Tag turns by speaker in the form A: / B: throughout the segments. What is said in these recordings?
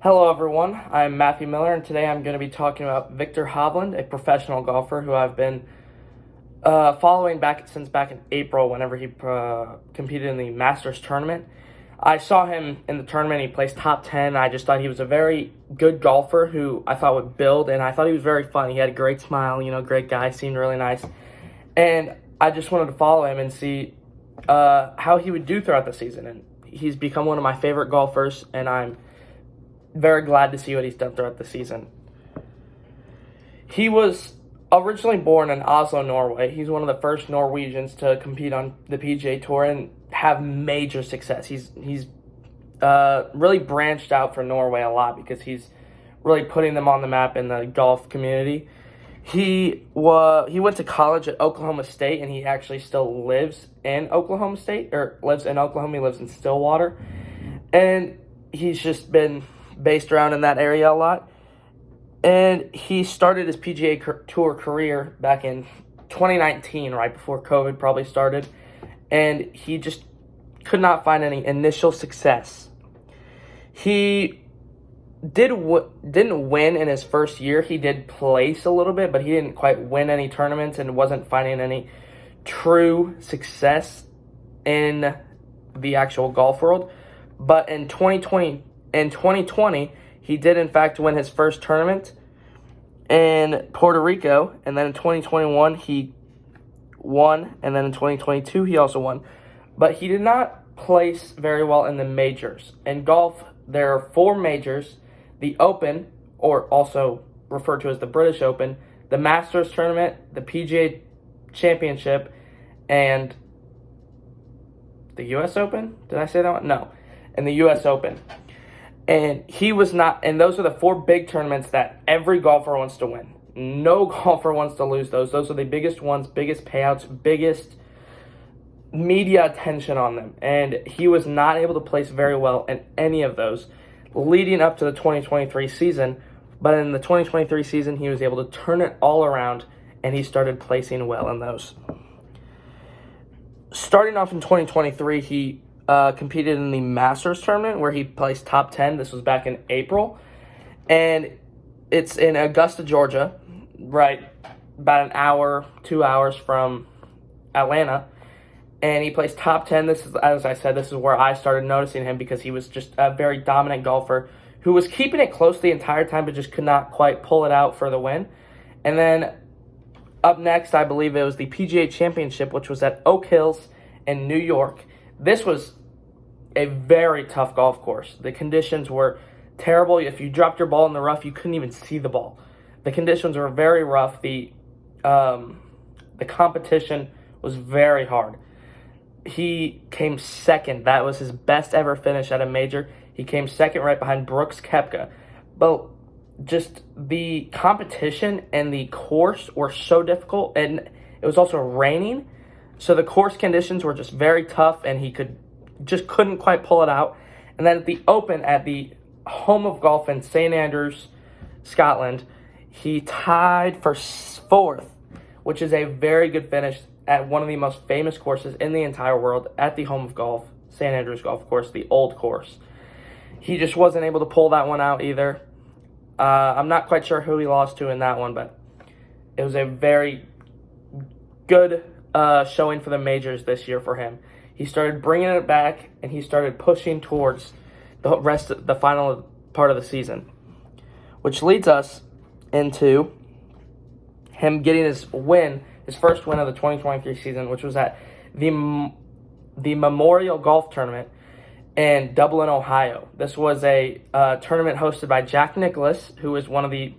A: Hello, everyone. I'm Matthew Miller, and today I'm going to be talking about Viktor Hovland, a professional golfer who I've been following since back in April whenever he competed in the Masters tournament. I saw him in the tournament. He placed top 10. I just thought he was a very good golfer who I thought would build, and I thought he was very fun. He had a great smile, great guy, seemed really nice. And I just wanted to follow him and see how he would do throughout the season. And he's become one of my favorite golfers, and I'm very glad to see what he's done throughout the season. He was originally born in Oslo, Norway. He's one of the first Norwegians to compete on the PGA Tour and have major success. He's really branched out for Norway a lot because he's really putting them on the map in the golf community. He went to college at Oklahoma State, and he actually still lives in Oklahoma State, or lives in Oklahoma. He lives in Stillwater, and he's just been based around in that area a lot. And he started his PGA Tour career back in 2019, right before COVID probably started, and he just could not find any initial success. He didn't win in his first year. He did place a little bit, but he didn't quite win any tournaments and wasn't finding any true success in the actual golf world. But in 2020, he did in fact win his first tournament in Puerto Rico, and then in 2021 he won, and then in 2022 he also won. But he did not place very well in the majors. In golf, there are 4 majors: the Open, or also referred to as the British Open, the Masters Tournament, the PGA Championship, and the U.S. Open? Did I say that one? No. And the U.S. Open. And he was not, and those are the 4 big tournaments that every golfer wants to win. No golfer wants to lose those. Those are the biggest ones, biggest payouts, biggest media attention on them. And he was not able to place very well in any of those leading up to the 2023 season. But in the 2023 season, he was able to turn it all around, and he started placing well in those. Starting off in 2023, he competed in the Masters tournament where he placed top 10. This was back in April. And it's in Augusta, Georgia, right about an hour, 2 hours from Atlanta. And he placed top 10. This is, as I said, this is where I started noticing him because he was just a very dominant golfer who was keeping it close the entire time but just could not quite pull it out for the win. And then up next, I believe it was the PGA Championship, which was at Oak Hills in New York. This was a very tough golf course. The conditions were terrible. If you dropped your ball in the rough, you couldn't even see the ball. The conditions were very rough. The competition was very hard. He came second. That was his best ever finish at a major. He came second right behind Brooks Koepka. But just the competition and the course were so difficult, and it was also raining. So the course conditions were just very tough, and he couldn't quite pull it out. And then at the Open, at the home of golf in St. Andrews, Scotland, he tied for 4th, which is a very good finish at one of the most famous courses in the entire world, at the home of golf, St. Andrews Golf Course, the old course. He just wasn't able to pull that one out either. I'm not quite sure who he lost to in that one, but it was a very good showing for the majors this year for him. He started bringing it back, and he started pushing towards the rest of the final part of the season, which leads us into him getting his first win of the 2023 season, which was at the Memorial Golf Tournament in Dublin, Ohio. This was a tournament hosted by Jack Nicklaus, who is one of the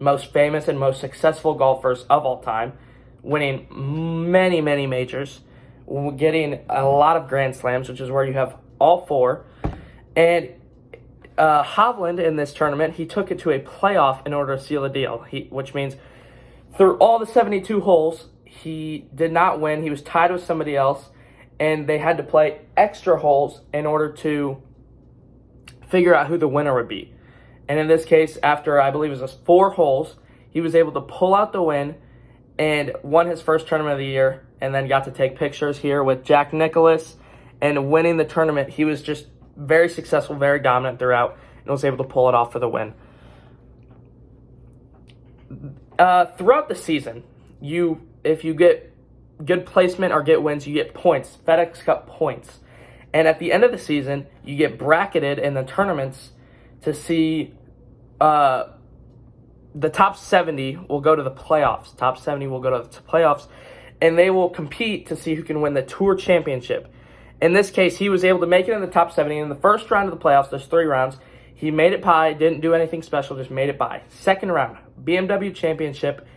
A: most famous and most successful golfers of all time, winning many, many majors, getting a lot of Grand Slams, which is where you have all 4. And Hovland, in this tournament, he took it to a playoff in order to seal the deal, which means through all the 72 holes, he did not win. He was tied with somebody else, and they had to play extra holes in order to figure out who the winner would be. And in this case, after I believe it was 4 holes, he was able to pull out the win and won his first tournament of the year, and then got to take pictures here with Jack Nicklaus and winning the tournament. He was just very successful, very dominant throughout. And and was able to pull it off for the win. Throughout the season, if you get good placement or get wins, you get points, FedEx Cup points. And at the end of the season, you get bracketed in the tournaments to see the top 70 will go to the playoffs. Top 70 will go to the playoffs, and they will compete to see who can win the Tour Championship. In this case, he was able to make it in the top 70. In the first round of the playoffs, there's 3 rounds. He made it by, didn't do anything special, just made it by. Second round, BMW Championship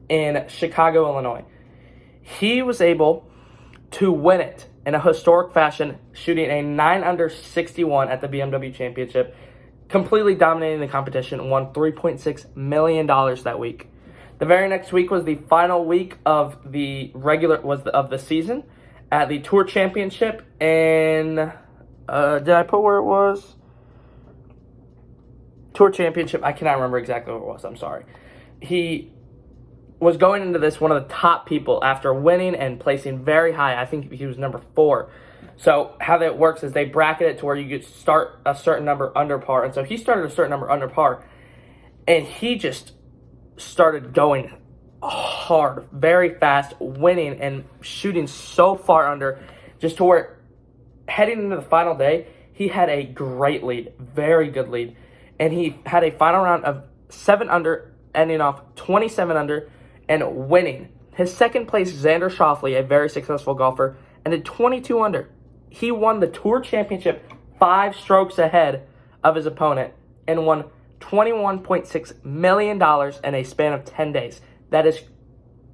A: in Chicago, Illinois. He was able to win it in a historic fashion, shooting a 9 under 61 at the BMW Championship, completely dominating the competition, won $3.6 million that week. The very next week was the final week of the of the season at the Tour Championship, and did I put where it was? Tour Championship, I cannot remember exactly where it was, I'm sorry. He was going into this one of the top people after winning and placing very high. I think he was number 4. So how that works is they bracket it to where you get start a certain number under par. And so he started a certain number under par, and he just started going hard, very fast, winning and shooting so far under, just to where heading into the final day, he had a great lead, very good lead. And he had a final round of 7 under, ending off 27 under, and winning. His second place, Xander Schauffele, a very successful golfer, ended 22 under. He won the Tour Championship 5 strokes ahead of his opponent and won $21.6 million in a span of 10 days. That is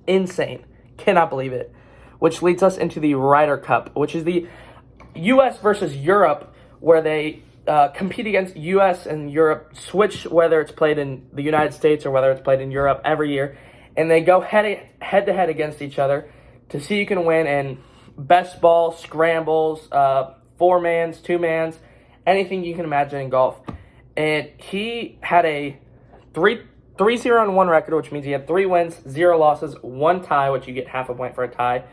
A: insane. Cannot believe it. Which leads us into the Ryder Cup, which is the U.S. versus Europe, where they compete against U.S. and Europe, switch whether it's played in the United States or whether it's played in Europe every year. And they go head-to-head against each other to see who can win in best ball, scrambles, 4-mans, 2-mans, anything you can imagine in golf. And he had a 3-0-1 record, which means he had 3 wins, 0 losses, 1 tie, which you get half a point for a tie.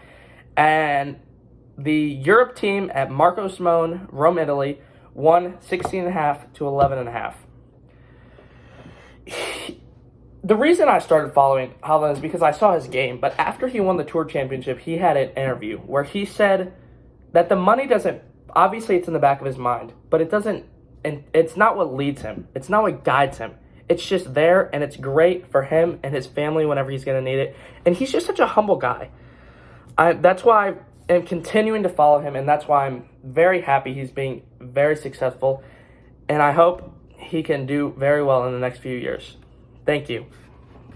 A: And the Europe team at Marco Simone, Rome, Italy, won 16.5 to 11.5. The reason I started following Hovland is because I saw his game, but after he won the Tour Championship, he had an interview where he said that the money doesn't, obviously it's in the back of his mind, but it doesn't, and it's not what leads him. It's not what guides him. It's just there, and it's great for him and his family whenever he's going to need it. And he's just such a humble guy. That's why I am continuing to follow him, and that's why I'm very happy he's being very successful. And I hope he can do very well in the next few years. Thank you.